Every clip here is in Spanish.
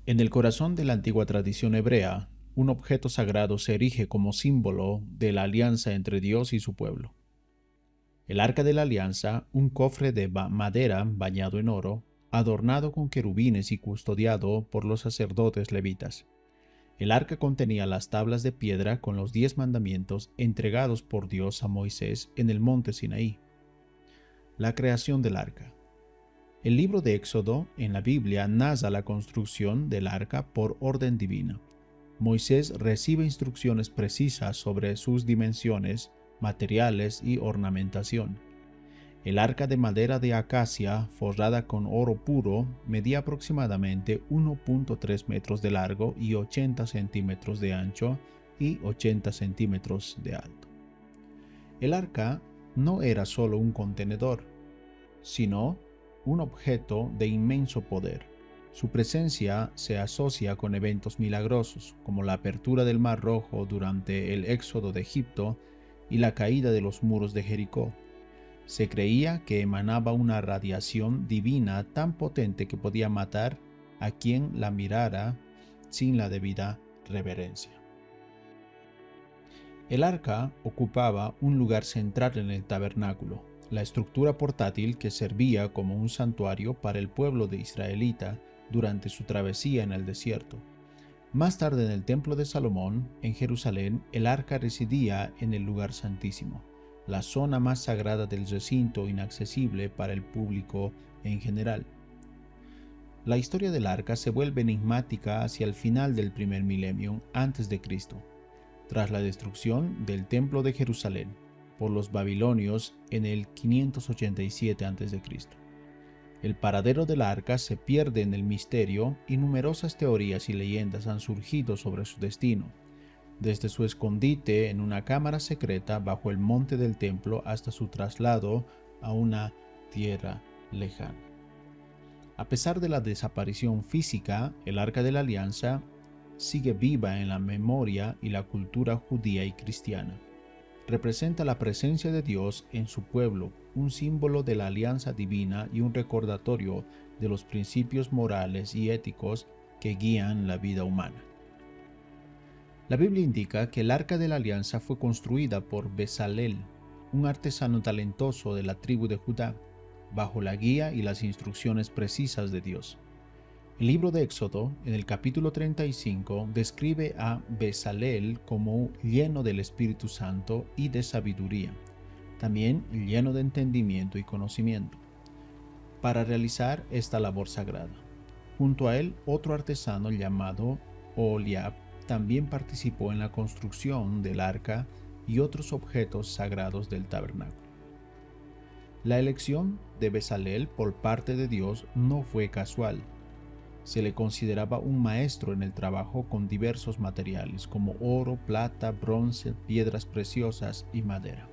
En el corazón de la antigua tradición hebrea, un objeto sagrado se erige como símbolo de la alianza entre Dios y su pueblo. El Arca de la Alianza, un cofre de madera bañado en oro, adornado con querubines y custodiado por los sacerdotes levitas. El arca contenía las tablas de piedra con los 10 mandamientos entregados por Dios a Moisés en el monte Sinaí. La creación del arca. El libro de Éxodo en la Biblia narra la construcción del arca por orden divina. Moisés recibe instrucciones precisas sobre sus dimensiones, materiales y ornamentación. El arca de madera de acacia forrada con oro puro medía aproximadamente 1.3 metros de largo y 80 centímetros de ancho y 80 centímetros de alto. El arca no era solo un contenedor, sino un objeto de inmenso poder. Su presencia se asocia con eventos milagrosos, como la apertura del Mar Rojo durante el éxodo de Egipto y la caída de los muros de Jericó. Se creía que emanaba una radiación divina tan potente que podía matar a quien la mirara sin la debida reverencia. El arca ocupaba un lugar central en el tabernáculo, la estructura portátil que servía como un santuario para el pueblo de israelita durante su travesía en el desierto. Más tarde en el templo de Salomón, en Jerusalén, el arca residía en el lugar santísimo, la zona más sagrada del recinto inaccesible para el público en general. La historia del arca se vuelve enigmática hacia el final del primer milenio antes de Cristo, tras la destrucción del templo de Jerusalén por los babilonios en el 587 a.C. El paradero del arca se pierde en el misterio y numerosas teorías y leyendas han surgido sobre su destino, desde su escondite en una cámara secreta bajo el monte del templo hasta su traslado a una tierra lejana. A pesar de la desaparición física, el Arca de la Alianza sigue viva en la memoria y la cultura judía y cristiana. Representa la presencia de Dios en su pueblo, un símbolo de la alianza divina y un recordatorio de los principios morales y éticos que guían la vida humana. La Biblia indica que el Arca de la Alianza fue construida por Bezalel, un artesano talentoso de la tribu de Judá, bajo la guía y las instrucciones precisas de Dios. El libro de Éxodo, en el capítulo 35, describe a Bezalel como lleno del Espíritu Santo y de sabiduría, también lleno de entendimiento y conocimiento, para realizar esta labor sagrada. Junto a él, otro artesano llamado Oholiab también participó en la construcción del arca y otros objetos sagrados del tabernáculo. La elección de Bezalel por parte de Dios no fue casual. Se le consideraba un maestro en el trabajo con diversos materiales como oro, plata, bronce, piedras preciosas y madera.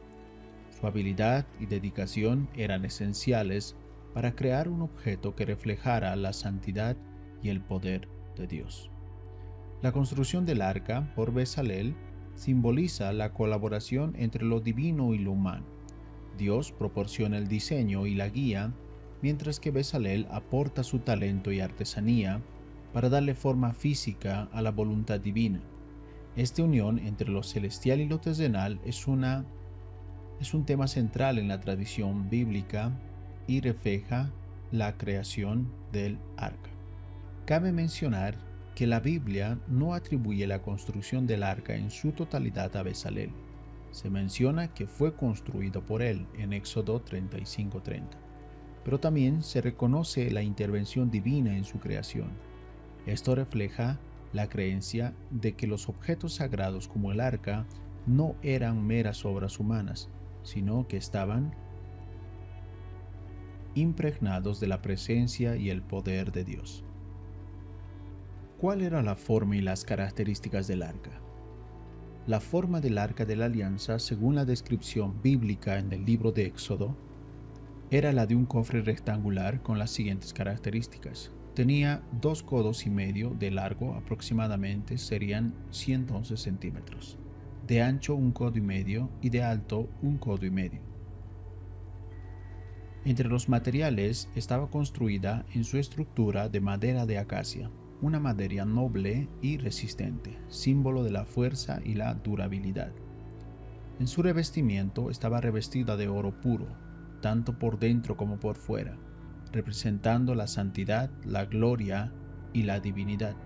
Su habilidad y dedicación eran esenciales para crear un objeto que reflejara la santidad y el poder de Dios. La construcción del arca por Bezalel simboliza la colaboración entre lo divino y lo humano. Dios proporciona el diseño y la guía, mientras que Bezalel aporta su talento y artesanía para darle forma física a la voluntad divina. Esta unión entre lo celestial y lo terrenal es un tema central en la tradición bíblica y refleja la creación del arca. Cabe mencionar que la Biblia no atribuye la construcción del arca en su totalidad a Bezalel. Se menciona que fue construido por él en Éxodo 35:30, pero también se reconoce la intervención divina en su creación. Esto refleja la creencia de que los objetos sagrados como el arca no eran meras obras humanas, sino que estaban impregnados de la presencia y el poder de Dios. ¿Cuál era la forma y las características del arca? La forma del Arca de la Alianza, según la descripción bíblica en el libro de Éxodo, era la de un cofre rectangular con las siguientes características. Tenía 2,5 codos de largo, aproximadamente serían 111 centímetros, de ancho 1,5 codos y de alto 1,5 codos. Entre los materiales estaba construida en su estructura de madera de acacia. una madera noble y resistente, símbolo de la fuerza y la durabilidad. En su revestimiento estaba revestida de oro puro, tanto por dentro como por fuera, representando la santidad, la gloria y la divinidad.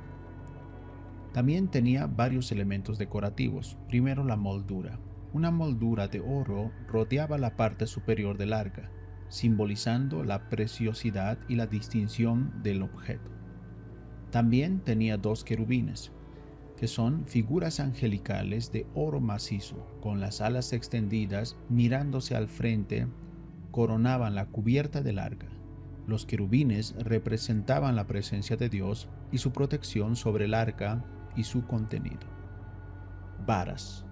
También tenía varios elementos decorativos. Primero, la moldura. Una moldura de oro rodeaba la parte superior del arca, simbolizando la preciosidad y la distinción del objeto. También tenía dos querubines, que son figuras angelicales de oro macizo, con las alas extendidas mirándose al frente, coronaban la cubierta del arca. Los querubines representaban la presencia de Dios y su protección sobre el arca y su contenido. Varas.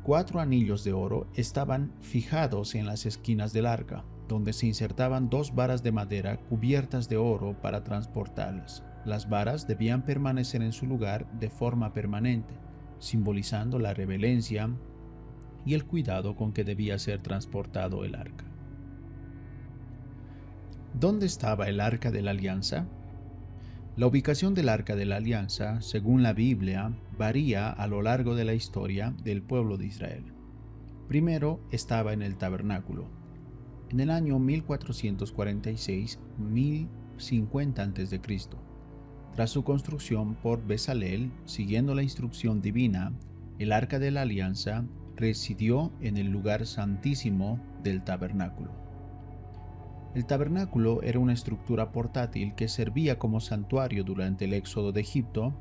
4 anillos de oro estaban fijados en las esquinas del arca, donde se insertaban 2 varas de madera cubiertas de oro para transportarlas. Las varas debían permanecer en su lugar de forma permanente, simbolizando la reverencia y el cuidado con que debía ser transportado el arca. ¿Dónde estaba el arca de la alianza? La ubicación del Arca de la Alianza, según la Biblia, varía a lo largo de la historia del pueblo de Israel. Primero estaba en el tabernáculo. En el año 1446-1050 a.C., tras su construcción por Bezalel, siguiendo la instrucción divina, el Arca de la Alianza residió en el lugar santísimo del tabernáculo. El tabernáculo era una estructura portátil que servía como santuario durante el éxodo de Egipto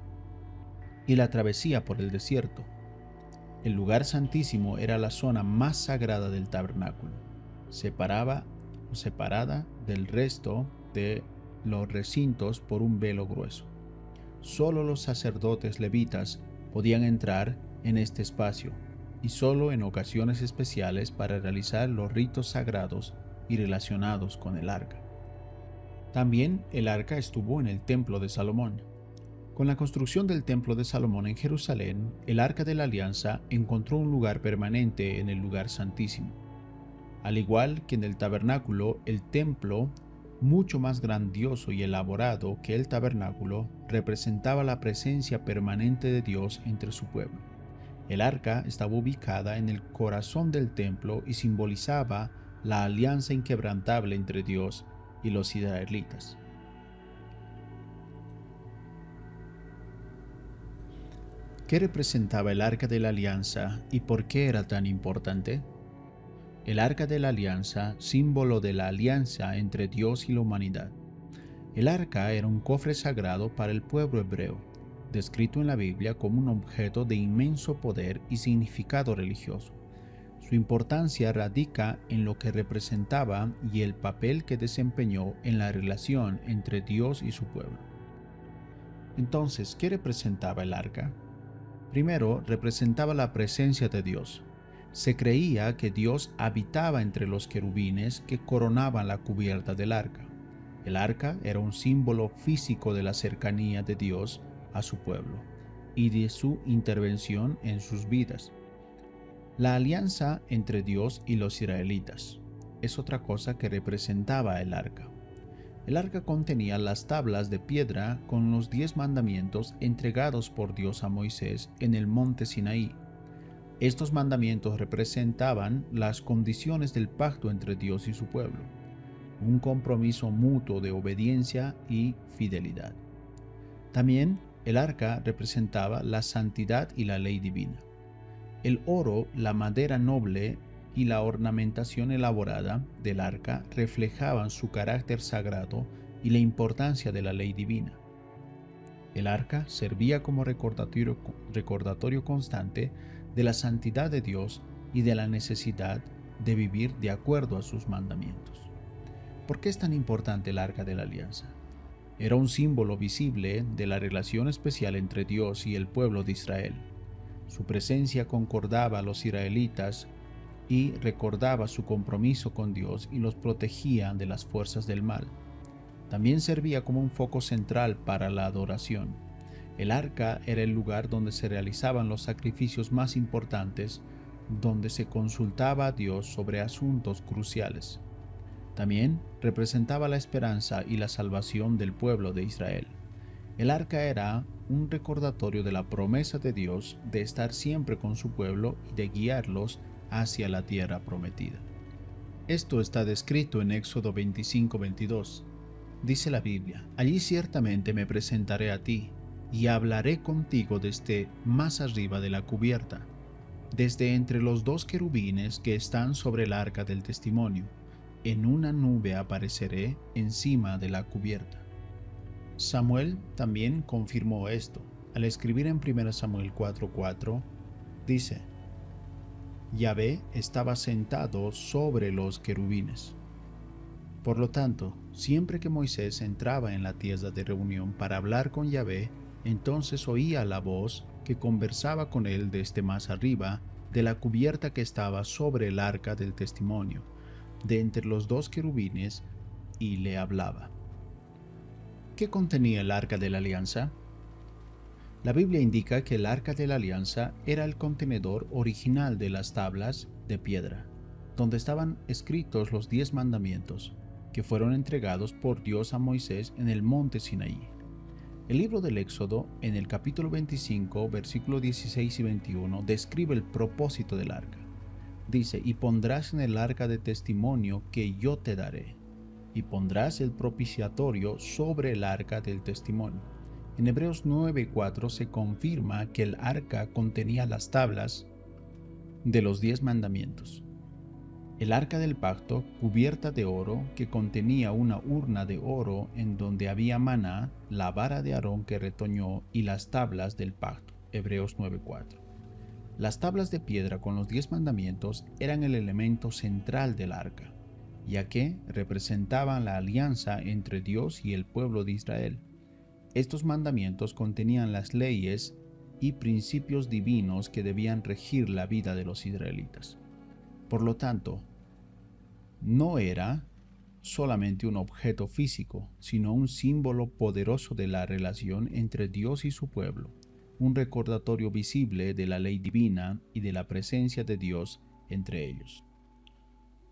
y la travesía por el desierto. El lugar santísimo era la zona más sagrada del tabernáculo, separada del resto de los recintos por un velo grueso. Solo los sacerdotes levitas podían entrar en este espacio, y solo en ocasiones especiales para realizar los ritos sagrados y relacionados con el arca. También el arca estuvo en el Templo de Salomón. Con la construcción del Templo de Salomón en Jerusalén, el Arca de la Alianza encontró un lugar permanente en el lugar santísimo. Al igual que en el tabernáculo, el templo, mucho más grandioso y elaborado que el tabernáculo, representaba la presencia permanente de Dios entre su pueblo. El arca estaba ubicada en el corazón del templo y simbolizaba la alianza inquebrantable entre Dios y los israelitas. ¿Qué representaba el Arca de la Alianza y por qué era tan importante? El Arca de la Alianza, símbolo de la alianza entre Dios y la humanidad. El arca era un cofre sagrado para el pueblo hebreo, descrito en la Biblia como un objeto de inmenso poder y significado religioso. Su importancia radica en lo que representaba y el papel que desempeñó en la relación entre Dios y su pueblo. Entonces, ¿qué representaba el arca? Primero, representaba la presencia de Dios. Se creía que Dios habitaba entre los querubines que coronaban la cubierta del arca. El arca era un símbolo físico de la cercanía de Dios a su pueblo y de su intervención en sus vidas. La alianza entre Dios y los israelitas es otra cosa que representaba el arca. El arca contenía las tablas de piedra con los 10 mandamientos entregados por Dios a Moisés en el monte Sinaí. Estos mandamientos representaban las condiciones del pacto entre Dios y su pueblo, un compromiso mutuo de obediencia y fidelidad. También el arca representaba la santidad y la ley divina. El oro, la madera noble y la ornamentación elaborada del arca reflejaban su carácter sagrado y la importancia de la ley divina. El arca servía como recordatorio constante de la santidad de Dios y de la necesidad de vivir de acuerdo a sus mandamientos. ¿Por qué es tan importante el Arca de la Alianza? Era un símbolo visible de la relación especial entre Dios y el pueblo de Israel. Su presencia concordaba a los israelitas y recordaba su compromiso con Dios y los protegía de las fuerzas del mal. También servía como un foco central para la adoración. El arca era el lugar donde se realizaban los sacrificios más importantes, donde se consultaba a Dios sobre asuntos cruciales. También representaba la esperanza y la salvación del pueblo de Israel. El arca era un recordatorio de la promesa de Dios de estar siempre con su pueblo y de guiarlos hacia la tierra prometida. Esto está descrito en Éxodo 25:22. Dice la Biblia: allí ciertamente me presentaré a ti, y hablaré contigo desde más arriba de la cubierta, desde entre los dos querubines que están sobre el arca del testimonio. En una nube apareceré encima de la cubierta. Samuel también confirmó esto. Al escribir en 1 Samuel 4:4, dice: Yahvé estaba sentado sobre los querubines. Por lo tanto, siempre que Moisés entraba en la tienda de reunión para hablar con Yahvé, entonces oía la voz que conversaba con él desde más arriba de la cubierta que estaba sobre el arca del testimonio, de entre los dos querubines, y le hablaba. ¿Qué contenía el arca de la alianza? La Biblia indica que el arca de la alianza era el contenedor original de las tablas de piedra, donde estaban escritos los 10 mandamientos, que fueron entregados por Dios a Moisés en el monte Sinaí. El libro del Éxodo, en el capítulo 25, versículos 16 y 21, describe el propósito del arca. Dice: y pondrás en el arca de testimonio que yo te daré, y pondrás el propiciatorio sobre el arca del testimonio. En Hebreos 9:4 se confirma que el arca contenía las tablas de los 10 mandamientos. El arca del pacto, cubierta de oro, que contenía una urna de oro en donde había maná, la vara de Aarón que retoñó y las tablas del pacto. Hebreos 9:4. Las tablas de piedra con los 10 mandamientos eran el elemento central del arca, ya que representaban la alianza entre Dios y el pueblo de Israel. Estos mandamientos contenían las leyes y principios divinos que debían regir la vida de los israelitas. Por lo tanto, no era solamente un objeto físico, sino un símbolo poderoso de la relación entre Dios y su pueblo, un recordatorio visible de la ley divina y de la presencia de Dios entre ellos.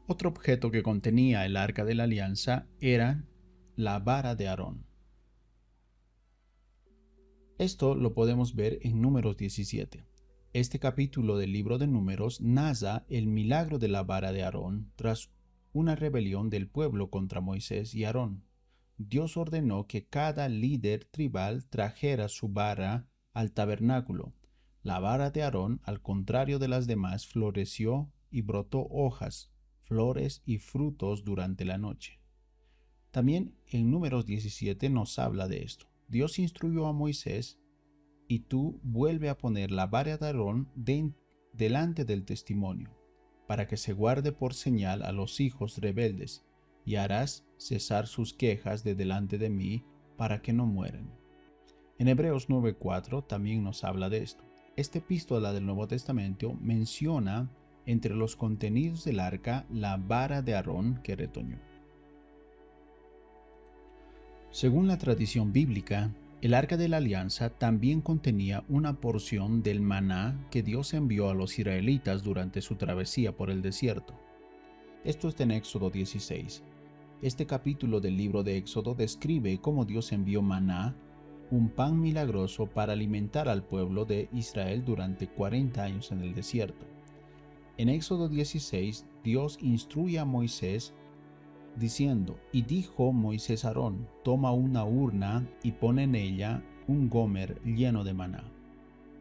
Otro objeto que contenía el arca de la alianza era la vara de Aarón. Esto lo podemos ver en Números 17. Este capítulo del libro de Números narra el milagro de la vara de Aarón tras una rebelión del pueblo contra Moisés y Aarón. Dios ordenó que cada líder tribal trajera su vara al tabernáculo. La vara de Aarón, al contrario de las demás, floreció y brotó hojas, flores y frutos durante la noche. También en Números 17 nos habla de esto. Dios instruyó a Moisés: y tú vuelve a poner la vara de Aarón delante del testimonio, para que se guarde por señal a los hijos rebeldes, y harás cesar sus quejas de delante de mí, para que no mueran. En Hebreos 9:4 también nos habla de esto. Esta epístola del Nuevo Testamento menciona entre los contenidos del arca la vara de Aarón que retoñó. Según la tradición bíblica, el arca de la alianza también contenía una porción del maná que Dios envió a los israelitas durante su travesía por el desierto. Esto está en Éxodo 16. Este capítulo del libro de Éxodo describe cómo Dios envió maná, un pan milagroso para alimentar al pueblo de Israel durante 40 años en el desierto. En Éxodo 16, Dios instruye a Moisés diciendo: y dijo Moisés a Aarón: toma una urna y pon en ella un gomer lleno de maná,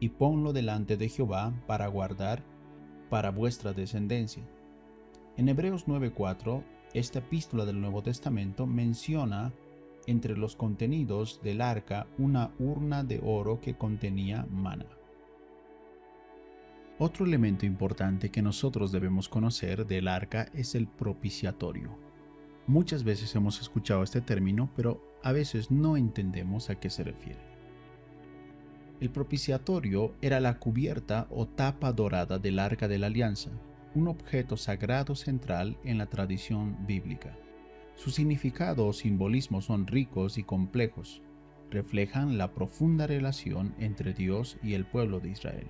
y ponlo delante de Jehová para guardar para vuestra descendencia. En Hebreos 9:4, esta epístola del Nuevo Testamento menciona entre los contenidos del arca una urna de oro que contenía maná. Otro elemento importante que nosotros debemos conocer del arca es el propiciatorio. Muchas veces hemos escuchado este término, pero a veces no entendemos a qué se refiere. El propiciatorio era la cubierta o tapa dorada del arca de la alianza, un objeto sagrado central en la tradición bíblica. Su significado o simbolismo son ricos y complejos, reflejan la profunda relación entre Dios y el pueblo de Israel.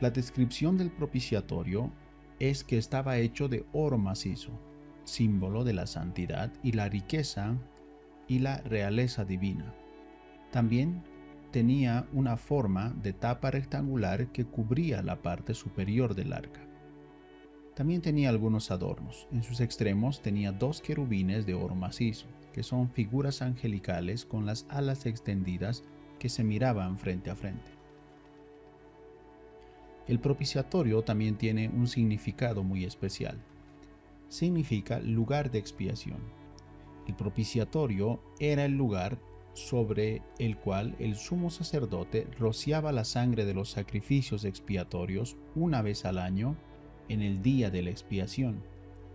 La descripción del propiciatorio es que estaba hecho de oro macizo, símbolo de la santidad y la riqueza y la realeza divina. También tenía una forma de tapa rectangular que cubría la parte superior del arca. También tenía algunos adornos. En sus extremos tenía 2 querubines de oro macizo, que son figuras angelicales con las alas extendidas que se miraban frente a frente. El propiciatorio también tiene un significado muy especial. Significa lugar de expiación. El propiciatorio era el lugar sobre el cual el sumo sacerdote rociaba la sangre de los sacrificios expiatorios una vez al año en el día de la expiación,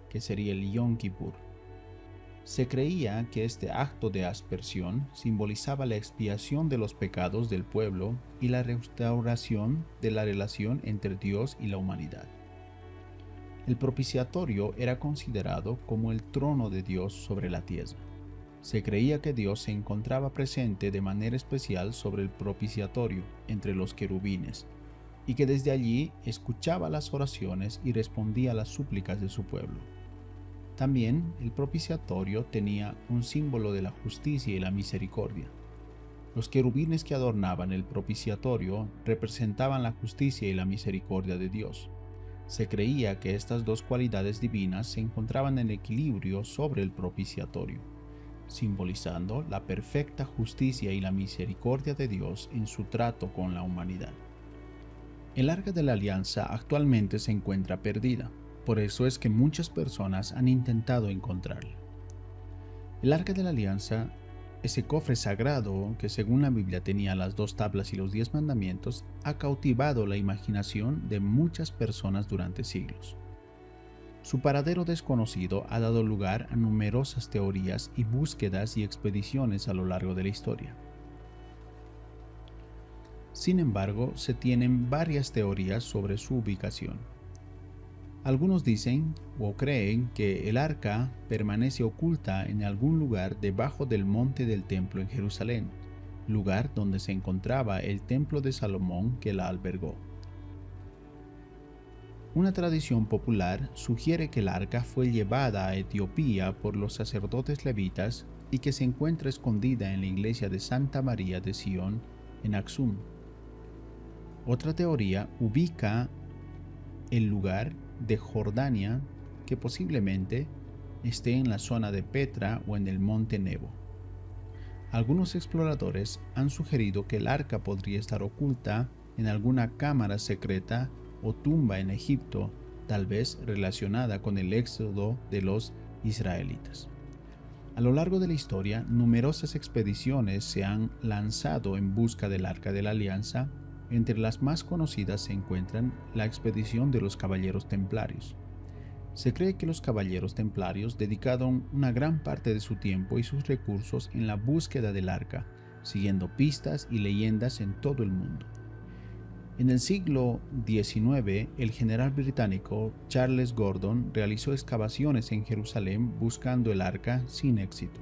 que sería el Yom Kippur. Se creía que este acto de aspersión simbolizaba la expiación de los pecados del pueblo y la restauración de la relación entre Dios y la humanidad. El propiciatorio era considerado como el trono de Dios sobre la tierra. Se creía que Dios se encontraba presente de manera especial sobre el propiciatorio entre los querubines, y que desde allí escuchaba las oraciones y respondía a las súplicas de su pueblo. También el propiciatorio tenía un símbolo de la justicia y la misericordia. Los querubines que adornaban el propiciatorio representaban la justicia y la misericordia de Dios. Se creía que estas dos cualidades divinas se encontraban en equilibrio sobre el propiciatorio, simbolizando la perfecta justicia y la misericordia de Dios en su trato con la humanidad. El Arca de la Alianza actualmente se encuentra perdida, por eso es que muchas personas han intentado encontrarla. El Arca de la Alianza, ese cofre sagrado que según la Biblia tenía las 2 tablas y los 10 mandamientos, ha cautivado la imaginación de muchas personas durante siglos. Su paradero desconocido ha dado lugar a numerosas teorías y búsquedas y expediciones a lo largo de la historia. Sin embargo, se tienen varias teorías sobre su ubicación. Algunos dicen o creen que el arca permanece oculta en algún lugar debajo del monte del templo en Jerusalén, lugar donde se encontraba el templo de Salomón que la albergó. Una tradición popular sugiere que el arca fue llevada a Etiopía por los sacerdotes levitas y que se encuentra escondida en la iglesia de Santa María de Sion en Aksum. Otra teoría ubica el lugar de Jordania, que posiblemente esté en la zona de Petra o en el monte Nebo. Algunos exploradores han sugerido que el arca podría estar oculta en alguna cámara secreta o tumba en Egipto, tal vez relacionada con el éxodo de los israelitas. A lo largo de la historia, numerosas expediciones se han lanzado en busca del Arca de la Alianza. Entre las más conocidas se encuentran la expedición de los Caballeros Templarios. Se cree que los Caballeros Templarios dedicaron una gran parte de su tiempo y sus recursos en la búsqueda del arca, siguiendo pistas y leyendas en todo el mundo. En el siglo XIX, el general británico Charles Gordon realizó excavaciones en Jerusalén buscando el arca sin éxito.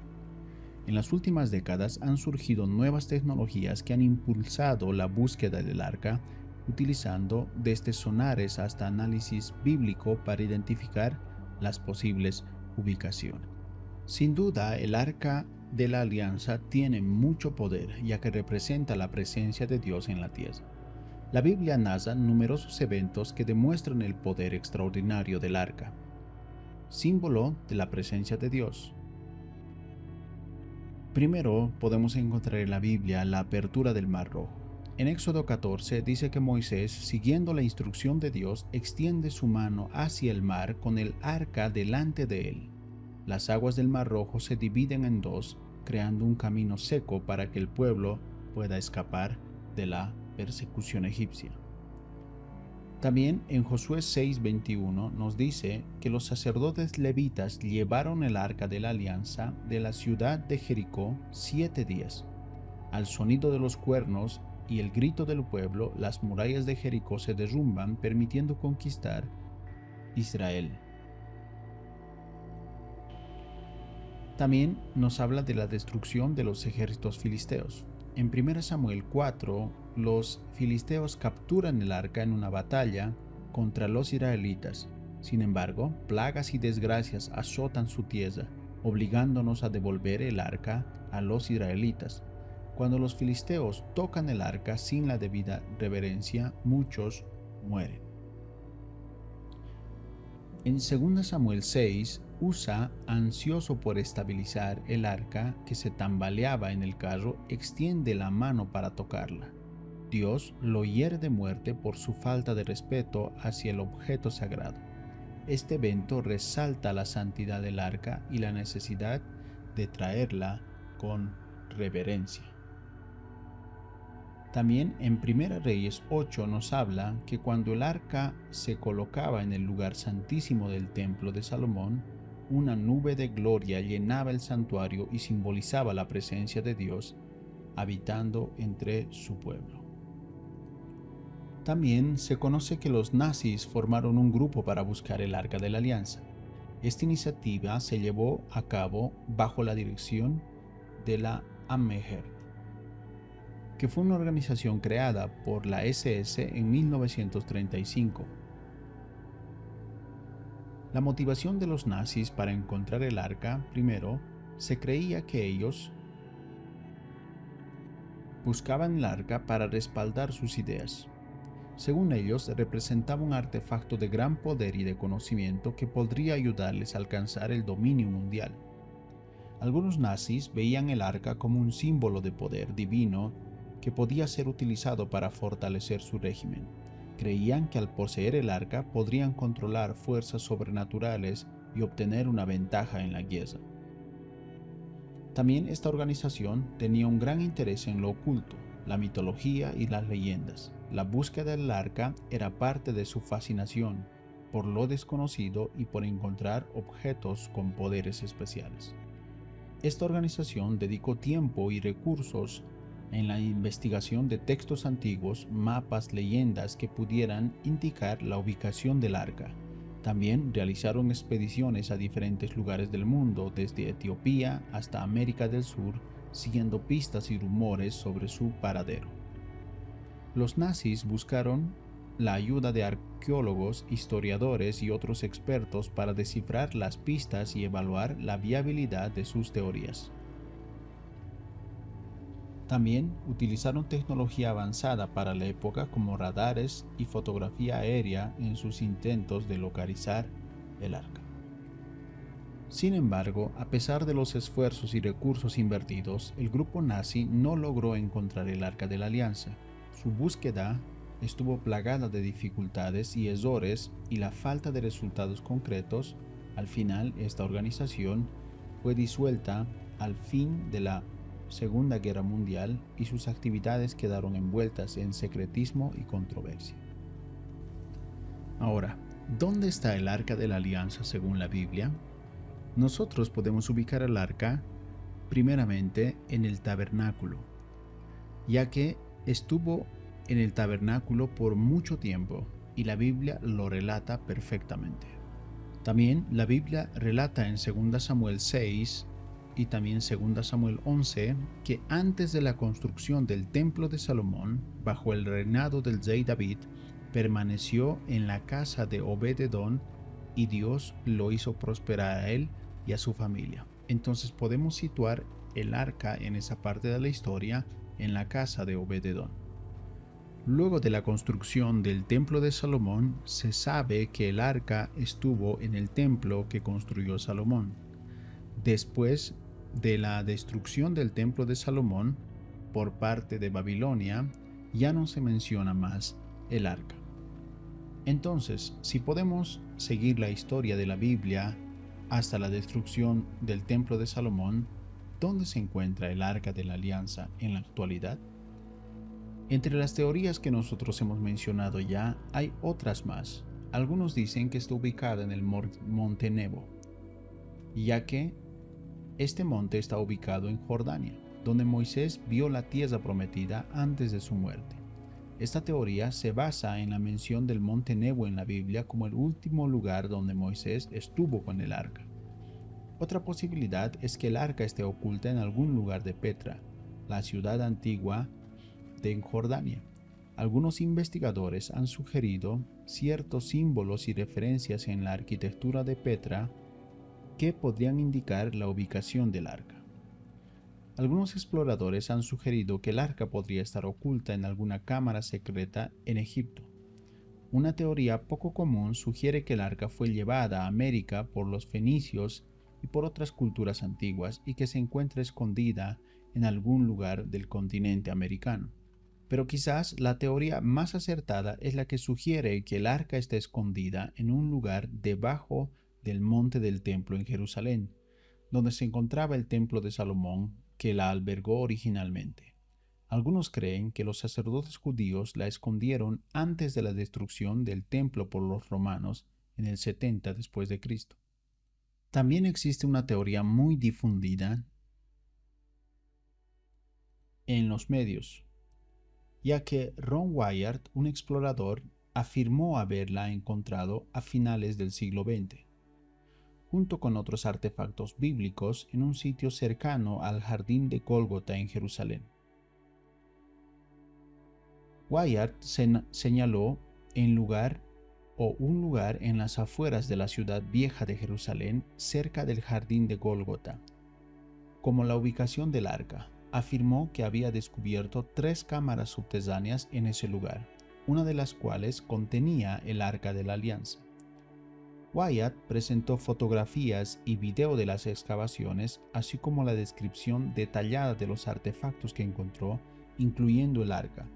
En las últimas décadas han surgido nuevas tecnologías que han impulsado la búsqueda del arca, utilizando desde sonares hasta análisis bíblico para identificar las posibles ubicaciones. Sin duda, el Arca de la Alianza tiene mucho poder, ya que representa la presencia de Dios en la tierra. La Biblia narra numerosos eventos que demuestran el poder extraordinario del arca, símbolo de la presencia de Dios. Primero, podemos encontrar en la Biblia la apertura del Mar Rojo. En Éxodo 14 dice que Moisés, siguiendo la instrucción de Dios, extiende su mano hacia el mar con el arca delante de él. Las aguas del Mar Rojo se dividen en dos, creando un camino seco para que el pueblo pueda escapar de la persecución egipcia. También en Josué 6:21 nos dice que los sacerdotes levitas llevaron el arca de la alianza de la ciudad de Jericó 7 días. Al sonido de los cuernos y el grito del pueblo, las murallas de Jericó se derrumban, permitiendo conquistar Israel. También nos habla de la destrucción de los ejércitos filisteos. En 1 Samuel 4, los filisteos capturan el arca en una batalla contra los israelitas. Sin embargo, plagas y desgracias azotan su tierra, obligándonos a devolver el arca a los israelitas. Cuando los filisteos tocan el arca sin la debida reverencia, muchos mueren. En 2 Samuel 6, Usa, ansioso por estabilizar el arca que se tambaleaba en el carro, extiende la mano para tocarla. Dios lo hiere de muerte por su falta de respeto hacia el objeto sagrado. Este evento resalta la santidad del arca y la necesidad de traerla con reverencia. También en 1 Reyes 8 nos habla que cuando el arca se colocaba en el lugar santísimo del templo de Salomón, una nube de gloria llenaba el santuario y simbolizaba la presencia de Dios habitando entre su pueblo. También se conoce que los nazis formaron un grupo para buscar el Arca de la Alianza. Esta iniciativa se llevó a cabo bajo la dirección de la Amherst, que fue una organización creada por la SS en 1935. La motivación de los nazis para encontrar el arca, primero, se creía que ellos buscaban el arca para respaldar sus ideas. Según ellos, representaba un artefacto de gran poder y de conocimiento que podría ayudarles a alcanzar el dominio mundial. Algunos nazis veían el arca como un símbolo de poder divino que podía ser utilizado para fortalecer su régimen. Creían que al poseer el arca podrían controlar fuerzas sobrenaturales y obtener una ventaja en la guerra. También esta organización tenía un gran interés en lo oculto, la mitología y las leyendas. La búsqueda del arca era parte de su fascinación por lo desconocido y por encontrar objetos con poderes especiales. Esta organización dedicó tiempo y recursos en la investigación de textos antiguos, mapas, leyendas que pudieran indicar la ubicación del arca. También realizaron expediciones a diferentes lugares del mundo, desde Etiopía hasta América del Sur, siguiendo pistas y rumores sobre su paradero. Los nazis buscaron la ayuda de arqueólogos, historiadores y otros expertos para descifrar las pistas y evaluar la viabilidad de sus teorías. También utilizaron tecnología avanzada para la época como radares y fotografía aérea en sus intentos de localizar el arca. Sin embargo, a pesar de los esfuerzos y recursos invertidos, el grupo nazi no logró encontrar el Arca de la Alianza. Su búsqueda estuvo plagada de dificultades y errores y la falta de resultados concretos. Al final, esta organización fue disuelta al fin de la Segunda Guerra Mundial y sus actividades quedaron envueltas en secretismo y controversia. Ahora, ¿dónde está el Arca de la Alianza según la Biblia? Nosotros podemos ubicar el arca primeramente en el tabernáculo, ya que estuvo en el tabernáculo por mucho tiempo y la Biblia lo relata perfectamente. También la Biblia relata en 2 Samuel 6 y también 2 Samuel 11 que antes de la construcción del templo de Salomón, bajo el reinado del rey David, permaneció en la casa de Obed-edom y Dios lo hizo prosperar a él y a su familia. Entonces podemos situar el arca en esa parte de la historia en la casa de Obed-edom. Luego de la construcción del templo de Salomón, se sabe que el arca estuvo en el templo que construyó Salomón. Después de la destrucción del templo de Salomón por parte de Babilonia, ya no se menciona más el arca. Entonces, si podemos seguir la historia de la Biblia hasta la destrucción del templo de Salomón, ¿dónde se encuentra el Arca de la Alianza en la actualidad? Entre las teorías que nosotros hemos mencionado ya, hay otras más. Algunos dicen que está ubicada en el monte Nebo, ya que este monte está ubicado en Jordania, donde Moisés vio la tierra prometida antes de su muerte. Esta teoría se basa en la mención del monte Nebo en la Biblia como el último lugar donde Moisés estuvo con el arca. Otra posibilidad es que el arca esté oculta en algún lugar de Petra, la ciudad antigua de Jordania. Algunos investigadores han sugerido ciertos símbolos y referencias en la arquitectura de Petra que podrían indicar la ubicación del arca. Algunos exploradores han sugerido que el arca podría estar oculta en alguna cámara secreta en Egipto. Una teoría poco común sugiere que el arca fue llevada a América por los fenicios y por otras culturas antiguas y que se encuentra escondida en algún lugar del continente americano. Pero quizás la teoría más acertada es la que sugiere que el arca está escondida en un lugar debajo del monte del templo en Jerusalén, donde se encontraba el templo de Salomón que la albergó originalmente. Algunos creen que los sacerdotes judíos la escondieron antes de la destrucción del templo por los romanos en el 70 después de Cristo. También existe una teoría muy difundida en los medios, ya que Ron Wyatt, un explorador, afirmó haberla encontrado a finales del siglo XX, junto con otros artefactos bíblicos en un sitio cercano al jardín de Gólgota en Jerusalén. Wyatt señaló un lugar en las afueras de la ciudad vieja de Jerusalén, cerca del jardín de Gólgota, como la ubicación del arca. Afirmó que había descubierto 3 cámaras subterráneas en ese lugar, una de las cuales contenía el arca de la alianza. Wyatt presentó fotografías y video de las excavaciones, así como la descripción detallada de los artefactos que encontró, incluyendo el arca,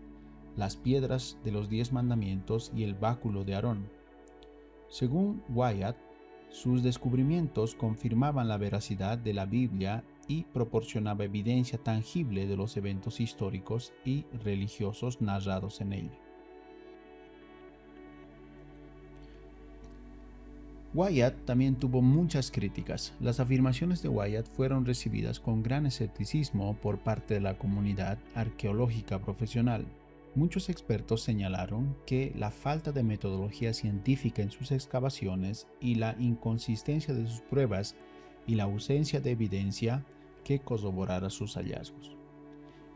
las piedras de los 10 mandamientos y el báculo de Aarón. Según Wyatt, sus descubrimientos confirmaban la veracidad de la Biblia y proporcionaba evidencia tangible de los eventos históricos y religiosos narrados en ella. Wyatt también tuvo muchas críticas. Las afirmaciones de Wyatt fueron recibidas con gran escepticismo por parte de la comunidad arqueológica profesional. Muchos expertos señalaron que la falta de metodología científica en sus excavaciones y la inconsistencia de sus pruebas y la ausencia de evidencia que corroborara sus hallazgos.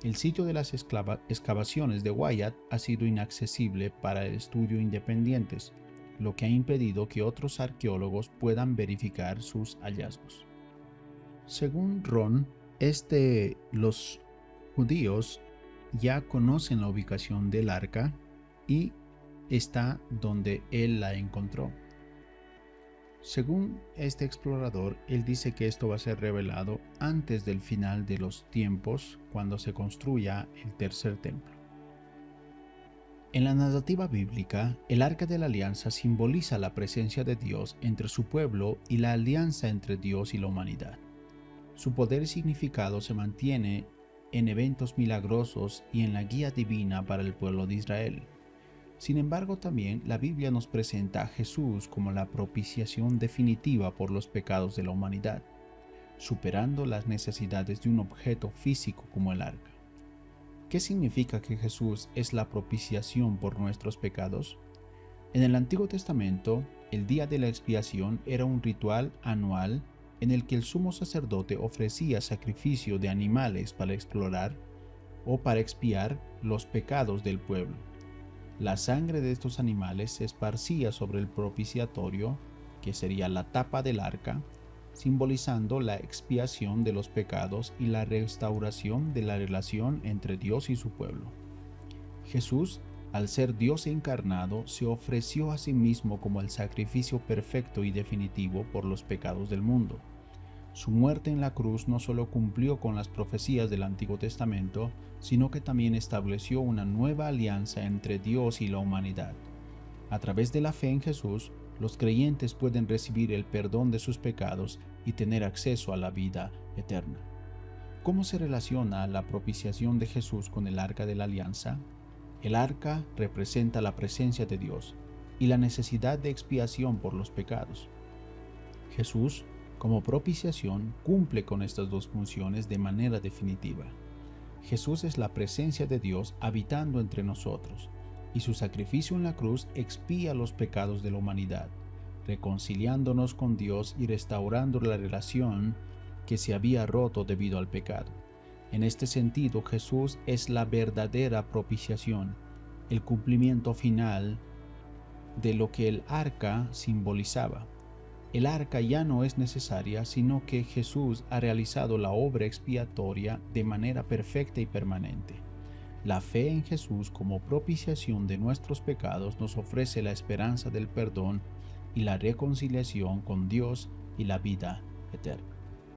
El sitio de las excavaciones de Wyatt ha sido inaccesible para el estudio independientes, lo que ha impedido que otros arqueólogos puedan verificar sus hallazgos. Según Ron, los judíos ya conocen la ubicación del arca y está donde él la encontró. Según este explorador, él dice que esto va a ser revelado antes del final de los tiempos, cuando se construya el tercer templo. En la narrativa bíblica, el Arca de la Alianza simboliza la presencia de Dios entre su pueblo y la alianza entre Dios y la humanidad. Su poder y significado se mantiene en eventos milagrosos y en la guía divina para el pueblo de Israel. Sin embargo, también la Biblia nos presenta a Jesús como la propiciación definitiva por los pecados de la humanidad, superando las necesidades de un objeto físico como el arca. ¿Qué significa que Jesús es la propiciación por nuestros pecados? En el Antiguo Testamento, el día de la expiación era un ritual anual en el que el sumo sacerdote ofrecía sacrificio de animales para explorar o para expiar los pecados del pueblo. La sangre de estos animales se esparcía sobre el propiciatorio, que sería la tapa del arca, simbolizando la expiación de los pecados y la restauración de la relación entre Dios y su pueblo. Jesús, al ser Dios encarnado, se ofreció a sí mismo como el sacrificio perfecto y definitivo por los pecados del mundo. Su muerte en la cruz no solo cumplió con las profecías del Antiguo Testamento, sino que también estableció una nueva alianza entre Dios y la humanidad. A través de la fe en Jesús, los creyentes pueden recibir el perdón de sus pecados y tener acceso a la vida eterna. ¿Cómo se relaciona la propiciación de Jesús con el Arca de la Alianza? El arca representa la presencia de Dios y la necesidad de expiación por los pecados. Jesús, como propiciación, cumple con estas dos funciones de manera definitiva. Jesús es la presencia de Dios habitando entre nosotros, y su sacrificio en la cruz expía los pecados de la humanidad, reconciliándonos con Dios y restaurando la relación que se había roto debido al pecado. En este sentido, Jesús es la verdadera propiciación, el cumplimiento final de lo que el arca simbolizaba. El arca ya no es necesaria, sino que Jesús ha realizado la obra expiatoria de manera perfecta y permanente. La fe en Jesús como propiciación de nuestros pecados nos ofrece la esperanza del perdón y la reconciliación con Dios y la vida eterna.